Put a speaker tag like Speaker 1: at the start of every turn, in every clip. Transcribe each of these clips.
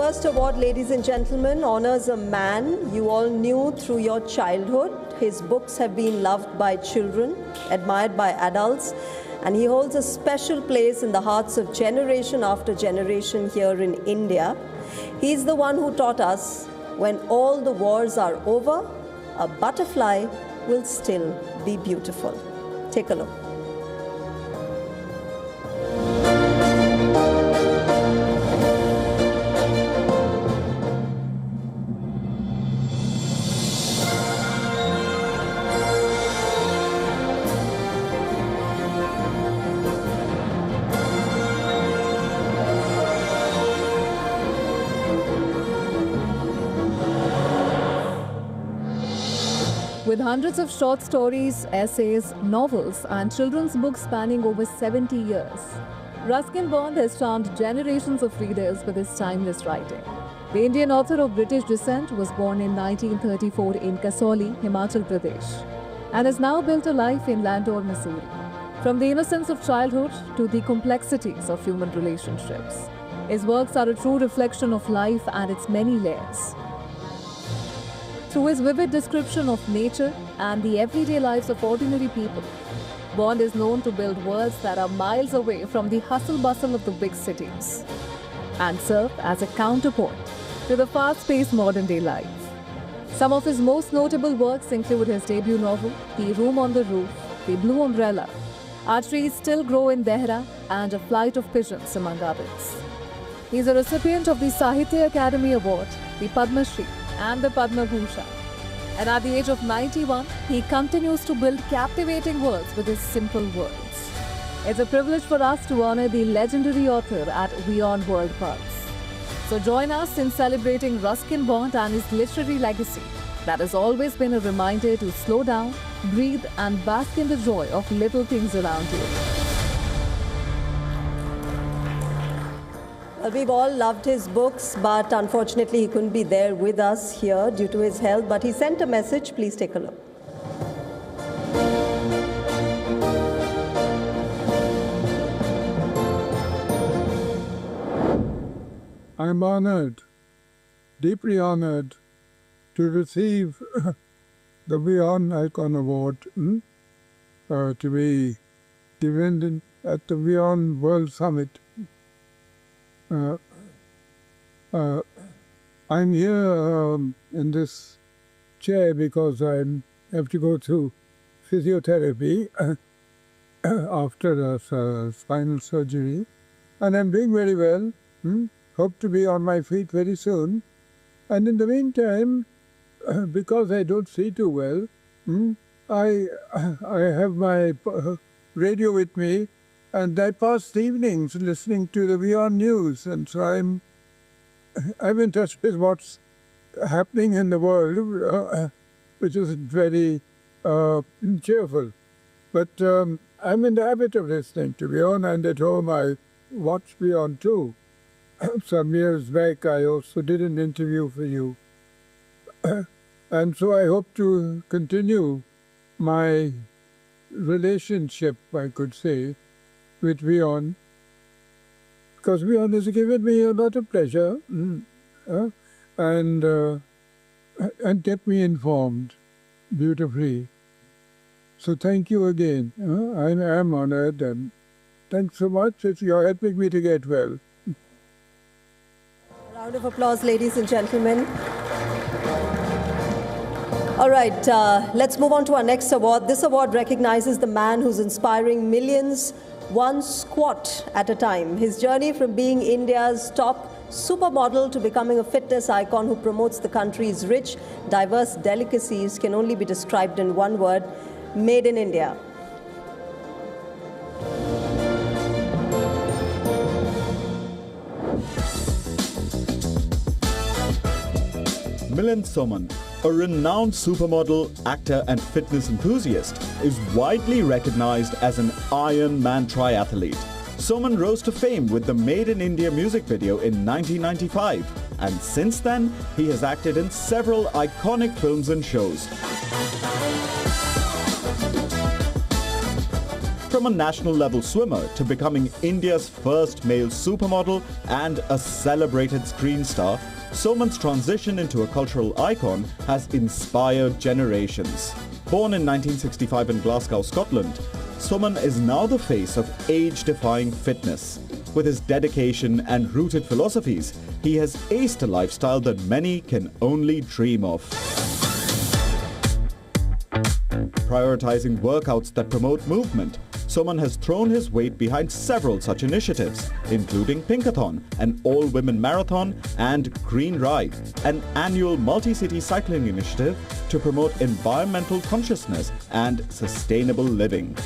Speaker 1: First award, ladies and gentlemen, honors a man you all knew through your childhood. His books have been loved by children, admired by adults, and he holds a special place in the hearts of generation after generation here in India. He's the one who taught us, when all the wars are over, a butterfly will still be beautiful. Take a look.
Speaker 2: With hundreds of short stories, essays, novels, and children's books spanning over 70 years, Ruskin Bond has charmed generations of readers with his timeless writing. The Indian author of British descent was born in 1934 in Kasauli, Himachal Pradesh, and has now built a life in Landor, Missouri. From the innocence of childhood to the complexities of human relationships, his works are a true reflection of life and its many layers. Through his vivid description of nature and the everyday lives of ordinary people, Bond is known to build worlds that are miles away from the hustle-bustle of the big cities and serve as a counterpoint to the fast-paced modern-day life. Some of his most notable works include his debut novel, The Room on the Roof, The Blue Umbrella, Our Trees Still Grow in Dehra, and A Flight of Pigeons, among others. He is a recipient of the Sahitya Academy Award, the Padma Shri, and the Padma Bhushan. And at the age of 91, he continues to build captivating worlds with his simple words. It's a privilege for us to honor the legendary author at WION The World Pulse. So join us in celebrating Ruskin Bond and his literary legacy that has always been a reminder to slow down, breathe, and bask in the joy of little things around you.
Speaker 1: We've all loved his books, but unfortunately he couldn't be there with us here due to his health. But he sent a message. Please take a look.
Speaker 3: I'm honored, deeply honored, to receive the WION Icon Award to be given at the WION World Summit. I'm here in this chair because I have to go through physiotherapy after a spinal surgery, and I'm doing very well. Hope to be on my feet very soon. And in the meantime, because I don't see too well, I have my radio with me. And I passed evenings listening to the WION news, and so I'm in touch with what's happening in the world, which is very cheerful. But I'm in the habit of listening to WION, and at home I watch WION too. Some years back I also did an interview for you. And so I hope to continue my relationship, I could say, with WION, because WION has given me a lot of pleasure and kept me informed beautifully. So thank you again. I am honored, and thanks so much. You're helping me to get well.
Speaker 1: A round of applause, ladies and gentlemen. All right, let's move on to our next award. This award recognizes the man who's inspiring millions one squat at a time. His journey from being India's top supermodel to becoming a fitness icon who promotes the country's rich, diverse delicacies can only be described in one word: made in India.
Speaker 4: Milind Soman, a renowned supermodel, actor and fitness enthusiast, is widely recognized as an Ironman triathlete. Soman rose to fame with the Made in India music video in 1995, and since then he has acted in several iconic films and shows. From a national level swimmer to becoming India's first male supermodel and a celebrated screen star, Soman's transition into a cultural icon has inspired generations. Born in 1965 in Glasgow, Scotland, Soman is now the face of age-defying fitness. With his dedication and rooted philosophies, he has aced a lifestyle that many can only dream of. Prioritizing workouts that promote movement, Soman has thrown his weight behind several such initiatives, including Pinkathon, an all-women marathon, and Green Ride, an annual multi-city cycling initiative to promote environmental consciousness and sustainable living.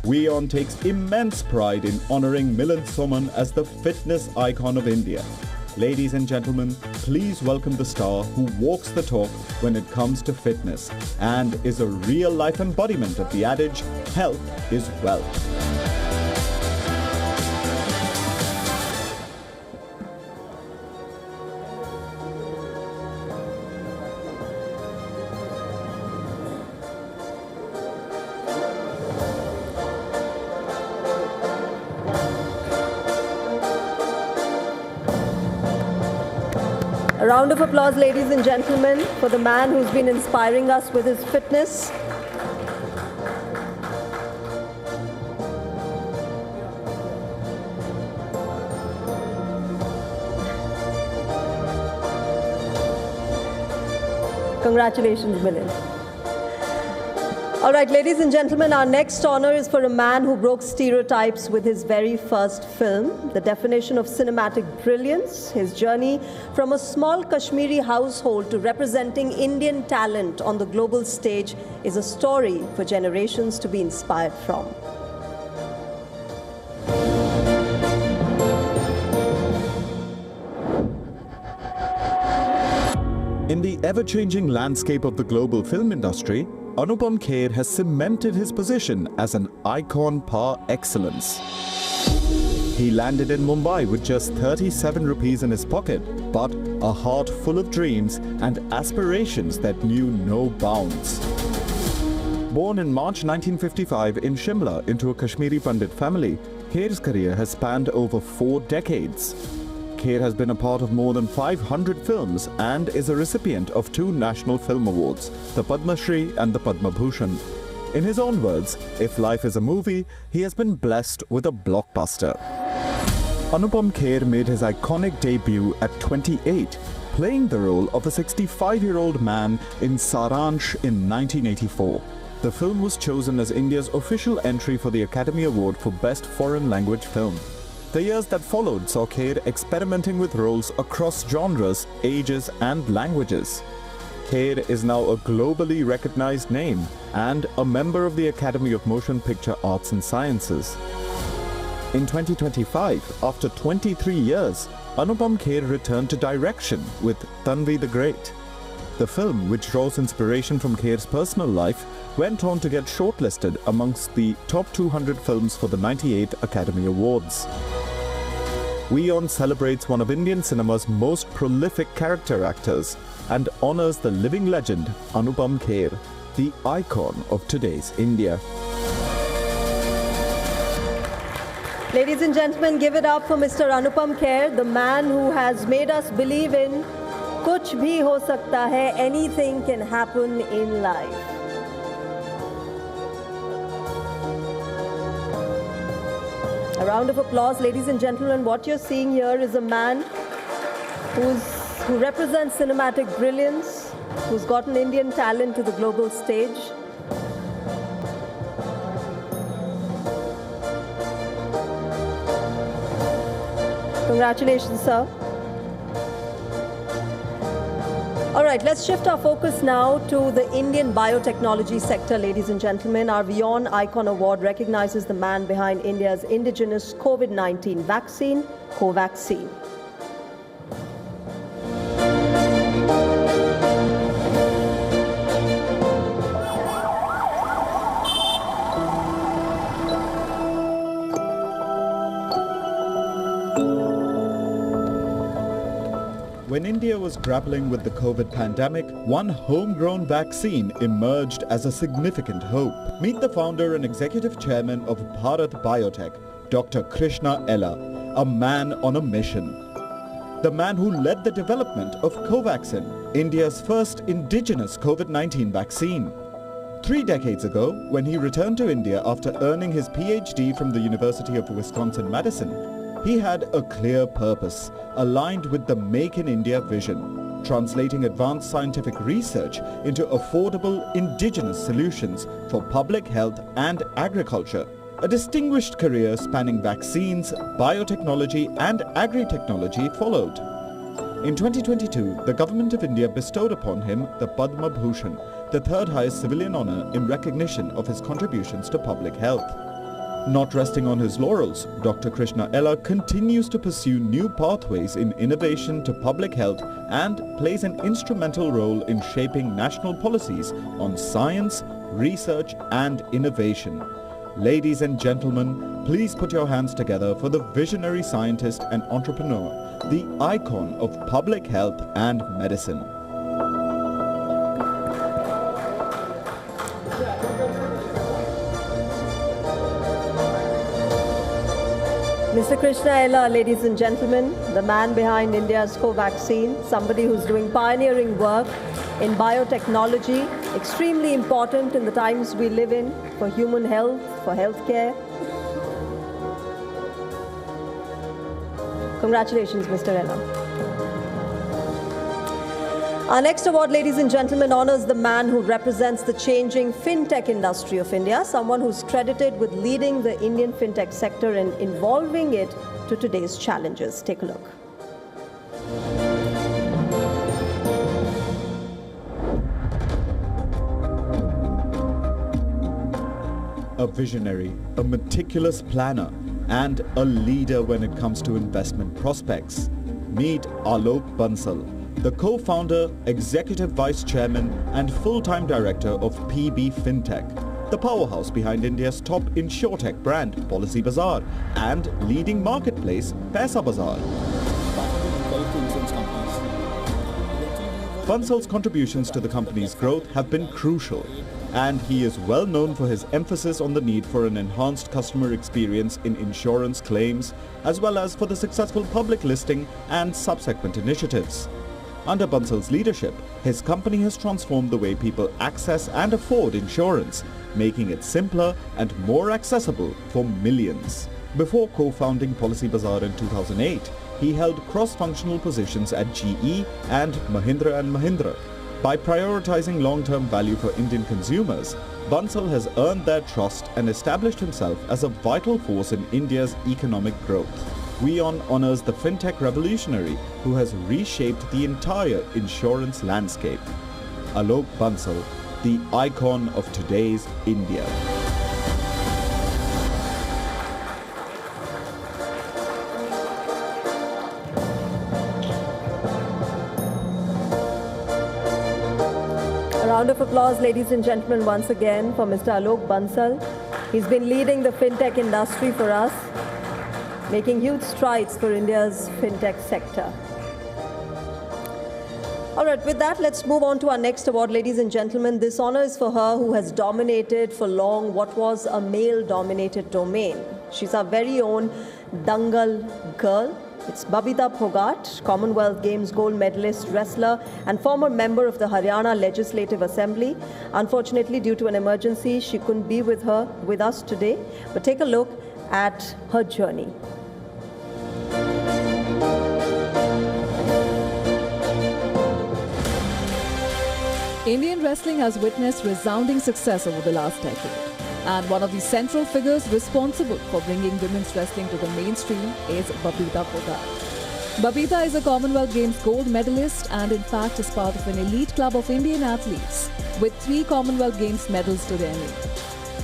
Speaker 4: WION takes immense pride in honoring Milind Soman as the fitness icon of India. Ladies and gentlemen, please welcome the star who walks the talk when it comes to fitness and is a real-life embodiment of the adage, health is wealth.
Speaker 1: A round of applause, ladies and gentlemen, for the man who's been inspiring us with his fitness. Congratulations, Milind. All right, ladies and gentlemen, our next honor is for a man who broke stereotypes with his very first film, the definition of cinematic brilliance. His journey from a small Kashmiri household to representing Indian talent on the global stage is a story for generations to be inspired from.
Speaker 4: In the ever-changing landscape of the global film industry, Anupam Kher has cemented his position as an icon par excellence. He landed in Mumbai with just 37 rupees in his pocket, but a heart full of dreams and aspirations that knew no bounds. Born in March 1955 in Shimla into a Kashmiri Pandit family, Kher's career has spanned over 4 decades. Kher has been a part of more than 500 films and is a recipient of 2 National Film Awards, the Padma Shri and the Padma Bhushan. In his own words, if life is a movie, he has been blessed with a blockbuster. Anupam Kher made his iconic debut at 28, playing the role of a 65-year-old man in Saransh in 1984. The film was chosen as India's official entry for the Academy Award for Best Foreign Language Film. The years that followed saw Kher experimenting with roles across genres, ages and languages. Kher is now a globally recognized name and a member of the Academy of Motion Picture Arts and Sciences. In 2025, after 23 years, Anupam Kher returned to direction with Tanvi the Great. The film, which draws inspiration from Kher's personal life, went on to get shortlisted amongst the top 200 films for the 98 Academy Awards. WION celebrates one of Indian cinema's most prolific character actors and honors the living legend Anupam Kher, the icon of today's India.
Speaker 1: Ladies and gentlemen, give it up for Mr. Anupam Kher, the man who has made us believe in kuch bhi ho sakta hai, anything can happen in life. A round of applause, ladies and gentlemen. What you're seeing here is a man who represents cinematic brilliance, who's gotten Indian talent to the global stage. Congratulations, sir. All right, let's shift our focus now to the Indian biotechnology sector, ladies and gentlemen. Our WION Icon Award recognizes the man behind India's indigenous COVID-19 vaccine, Covaxin.
Speaker 4: when India was grappling with the COVID pandemic, one homegrown vaccine emerged as a significant hope. Meet the founder and executive chairman of Biotech, Dr. Krishna, a man on a mission. The man who led the development of Covaxin, India's first indigenous COVID-19 vaccine. 3 decades ago, when he returned to India after earning his PhD from the University of Wisconsin-Madison, he had a clear purpose, aligned with the Make in India vision, translating advanced scientific research into affordable indigenous solutions for public health and agriculture. A distinguished career spanning vaccines, biotechnology and agri-technology followed. In 2022, the Government of India bestowed upon him the Padma Bhushan, the third highest civilian honour in recognition of his contributions to public health. Not resting on his laurels, Dr. Krishna continues to pursue new pathways in innovation to public health and plays an instrumental role in shaping national policies on science, research and innovation. Ladies and gentlemen, please put your hands together for the visionary scientist and entrepreneur, the icon of public health and medicine.
Speaker 1: Mr. Krishna, ladies and gentlemen, the man behind India's Covaxin, somebody who's doing pioneering work in biotechnology, extremely important in the times we live in for human health, for healthcare. Congratulations, Mr. Ella. Our next award, ladies and gentlemen, honors the man who represents the changing fintech industry of India, someone who's credited with leading the Indian fintech sector and involving it to today's challenges. Take a look.
Speaker 4: A visionary, a meticulous planner, and a leader when it comes to investment prospects. Meet Alok Bansal, the co-founder, executive vice chairman and full-time director of PB Fintech, the powerhouse behind India's top insurtech brand Policybazaar and leading marketplace Paisabazaar. Bansal's contributions to the company's growth have been crucial, and he is well known for his emphasis on the need for an enhanced customer experience in insurance claims, as well as for the successful public listing and subsequent initiatives. Under Bansal's leadership, his company has transformed the way people access and afford insurance, making it simpler and more accessible for millions. Before co-founding Policybazaar in 2008, he held cross-functional positions at GE and Mahindra & Mahindra. By prioritizing long-term value for Indian consumers, Bansal has earned their trust and established himself as a vital force in India's economic growth. WION honors the fintech revolutionary who has reshaped the entire insurance landscape. Alok Bansal, the icon of today's India.
Speaker 1: A round of applause, ladies and gentlemen, once again for Mr. Alok Bansal. He's been leading the fintech industry for us, making huge strides for India's fintech sector. All right, with that, let's move on to our next award, ladies and gentlemen. This honor is for her who has dominated for long what was a male-dominated domain. She's our very own Dangal girl. It's Babita Phogat, Commonwealth Games gold medalist, wrestler, and former member of the Haryana Legislative Assembly. Unfortunately, due to an emergency, she couldn't be with us today. But take a look at her journey.
Speaker 2: Indian wrestling has witnessed resounding success over the last decade. And one of the central figures responsible for bringing women's wrestling to the mainstream is Babita Phogat. Babita is a Commonwealth Games gold medalist and in fact is part of an elite club of Indian athletes with 3 Commonwealth Games medals to their name.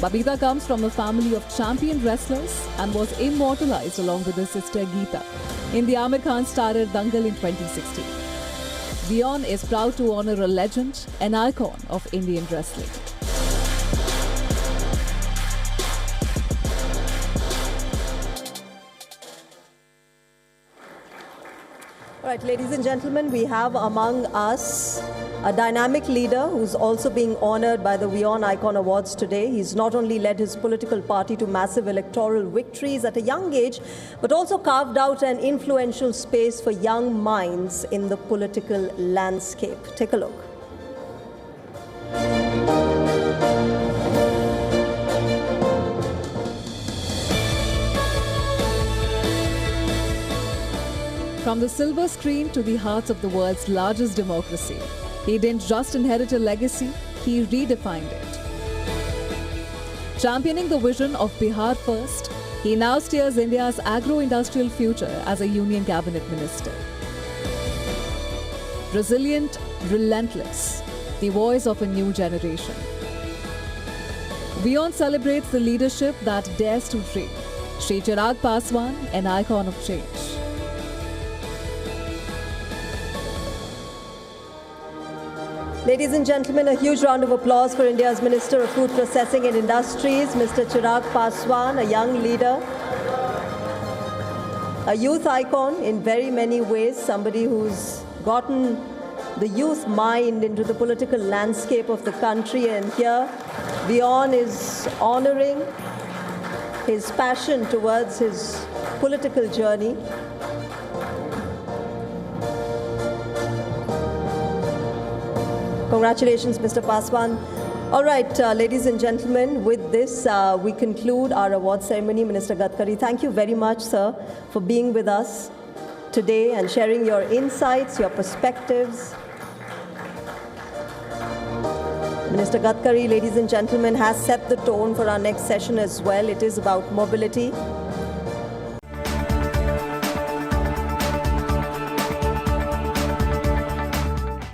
Speaker 2: Babita comes from a family of champion wrestlers and was immortalized along with her sister Geeta in the Amir Khan-starred Dangal in 2016. WION is proud to honor a legend, an icon of Indian wrestling.
Speaker 1: All right, ladies and gentlemen, we have among us a dynamic leader who's also being honored by the WION Icon Awards today. He's not only led his political party to massive electoral victories at a young age, but also carved out an influential space for young minds in the political landscape. Take a look.
Speaker 2: From the silver screen to the hearts of the world's largest democracy, he didn't just inherit a legacy, he redefined it. Championing the vision of Bihar First, he now steers India's agro-industrial future as a Union Cabinet Minister. Resilient, relentless, the voice of a new generation. WION celebrates the leadership that dares to dream. Shri Chirag Paswan, an icon of change.
Speaker 1: Ladies and gentlemen, a huge round of applause for India's Minister of Food Processing and Industries, Mr. Chirag Paswan, a young leader, a youth icon in very many ways, somebody who's gotten the youth mind into the political landscape of the country. And here, WION is honoring his passion towards his political journey. Congratulations, Mr. Paswan. All right, ladies and gentlemen, with this, we conclude our award ceremony. Minister Gadkari, thank you very much, sir, for being with us today and sharing your insights, your perspectives. Minister Gadkari, ladies and gentlemen, has set the tone for our next session as well. It is about mobility.